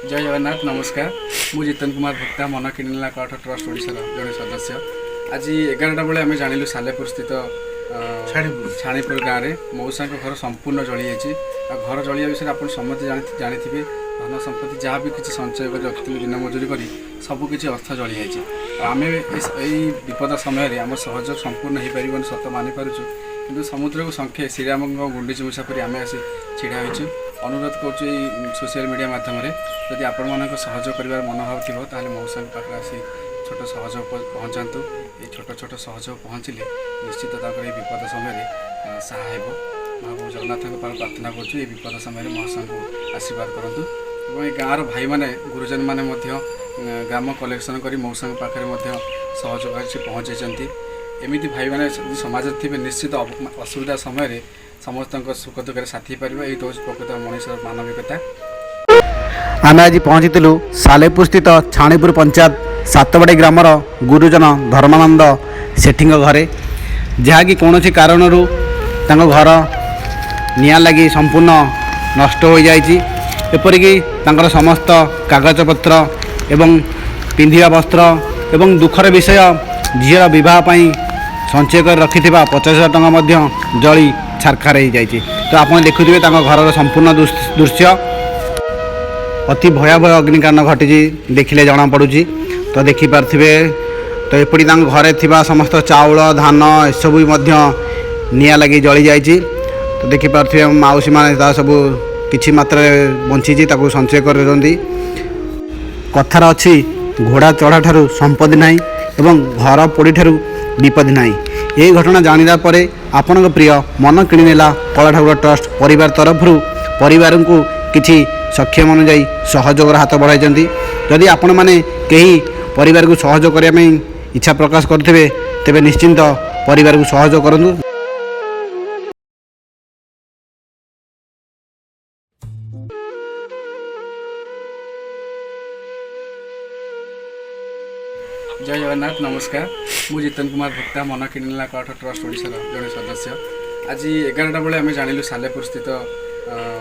जय जगन्नाथ नमस्कार मु जितेन कुमार भक्ता मन किणला कठ ट्रस्ट ओडिशा जड़े सदस्य आज 11टा बेले आम जानलु सालेपुर स्थित छाणीपुर गाँव में मौसा घर संपूर्ण जली जाइए। घर जलिया विषय आप समझते जानी धन संपत्ति जहाँ भी किसी संचय कर रखी दिन मजूरी कर सबकि अर्थ जली जाइए। आम विपद समय आम सहयोग संपूर्ण हो पार सत मानिपार कि समुद्र को संख्या श्रीराम गुंडीच मूषा पर आम आसी ढड़ा हो अनुरोध कर सोशल मीडिया मध्यम जदि आपण मान सहयोग कर मनोभाव थो ताल मौसा पाखे आसी छोट सहयोग पहुँचातु। ये छोट छोट सहयोग पहुँचले निश्चित विपद समय सहाय महाप्रभु जगन्नाथ प्रार्थना करुँ। ये विपद समय मौसा को आशीर्वाद करूँ और गाँव भाई मैंने गुरुजन मैंने ग्राम कलेक्शन कर मौसा पाखे सहयोग पहुँचाई। एमती भाई मैंने समाज थे निश्चित असुविधा समय समस्त सुख दुख साथी पार यही तो प्रकृत मनुष्य मानविकता। आम आज पहुँची सालेपुर स्थित छाणीपुर पंचायत सातबाड़ी ग्रामर गुरुजन धर्मानंद सेठी घरे जहाँकि कौन कारण घर निया लगी संपूर्ण नष्ट हो जाइए। एपरिकी समस्त कागजपत्र एवं पिंधिया वस्त्र एवं दुखर विषय झीर बहुत संचय कर रखि 50,000 टंका जली छारखार हो जाइए। तो आप देखुए घर संपूर्ण दृश्य अति भयावह अग्निकांड घटी देखिले जना पड़ुची। तो देखिपारे तो एपटी घरे थिबा समस्त चाउल धान एसबू निया लगी जली जाइए। तो देखिपारे माउसी मैंने सब किछि मात्रा बंची संचय कर कथार अच्छी घोड़ा चढ़ा ठारू संपत्ति नहीं एवं घर पोड़ी ठारू विपद नहीं। यही घटना जानिला परे आपन प्रिय मन किणीनेला कला ठाकुर ट्रस्ट परिवार तरफ परिवार को किछि सक्षम अनुजाई सहयोग हाथ बढ़ाई। जदि आपण मैंने कहीं परिवार को सहयोग करने इच्छा प्रकाश करेंगे तेरे निश्चिंत परिवार को सहयोग करूँ। जय जगन्नाथ नमस्कार मु जितेन कुमार भक्ता मन किणला कठ ट्रस्ट ओडिशा जड़े सदस्य आज 11टा बेले आम जानलु सालेपुर स्थित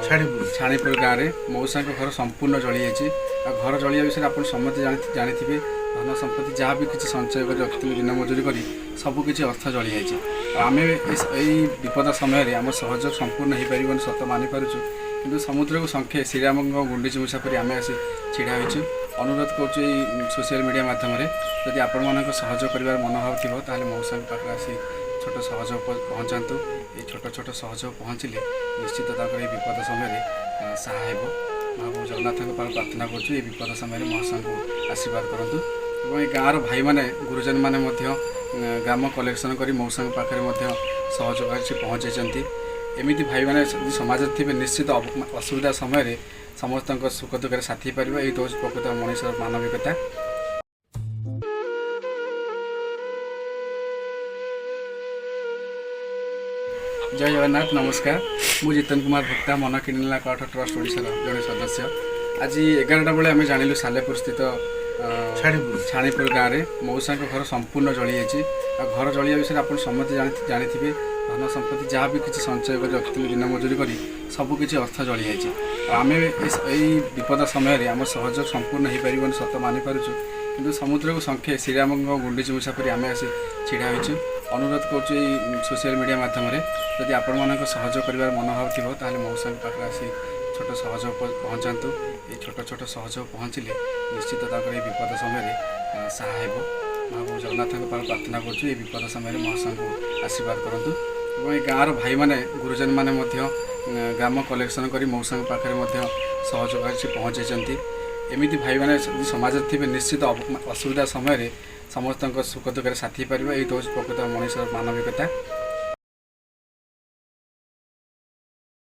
छाणीपुर गाँव में मौसा घर संपूर्ण जली जाइए। घर जलिया विषय आप समझते जानी धन संपत्ति जहाँ भी किसी संचय कर रखी दिन मजूरी कर सबकि अर्थ जली जाइए। आम विपद समय आम सहयोग संपूर्ण हो पार सत मानिपार कि समुद्र को संख्या श्रीराम गुंडीच मूषा पर आम आसी ढड़ा हो अनुरोध कर सोशल मीडिया मध्यम जदि आपण मान सहयोग कर मनोभाव थो ताल मौसा पाखे आसी छोट सहयोग पहुँचातु। ये छोट छोट सहयोग पहुँचले निश्चित विपद समय सहाय महाप्रभु जगन्नाथ प्रार्थना करुँ। ये विपद समय मौसा को आशीर्वाद करूँ और गाँव भाई मैंने गुरुजन मैंने ग्राम कलेक्शन कर मौसा पाखे सहयोग पहुँचाई। एमती भाई मैंने समाज थे निश्चित असुविधा समय समस्त सुख दुख साथी पार यही तो प्रकृत मनुष्य मानविकता। जय जगन्नाथ नमस्कार मु जितेन कुमार भक्ता मन किणला कठ ट्रस्ट ओडिशा जड़े सदस्य आज 11टा बेले आम जानलु सालेपुर स्थित छाणीपुर गाँव में मौसा घर संपूर्ण जली जाइए। घर जलिया विषय आप समझते जानी धन संपत्ति जहाँ भी किसी संचय कर रखी दिन मजूरी कर सबकि अर्थ जली जाइए। आम विपद समय आम सहयोग संपूर्ण हो पार सत मानिपार कि समुद्र को संख्या श्रीराम गुंडीच मूषा पर आम आसी ढड़ा हो अनुरोध कर सोशल मीडिया मध्यम जदि आपण मान सहयोग कर मनोभाव थो ताल मौसा पाखे आसी छोट सहयोग पहुँचातु। ये छोट छोट सहयोग पहुँचले निश्चित विपद समय सहाय महाप्रभु जगन्नाथ प्रार्थना करुँ। ये विपद समय मौसा को आशीर्वाद करूँ और गाँव भाई मैंने गुरुजन मैंने ग्राम कलेक्शन कर मौसा पाखे सहयोग पहुँचाई। एमती भाई मैंने समाज थे निश्चित असुविधा समय समस्त सुख दुख साथी पार यही तो प्रकृत मनुष्य मानविकता।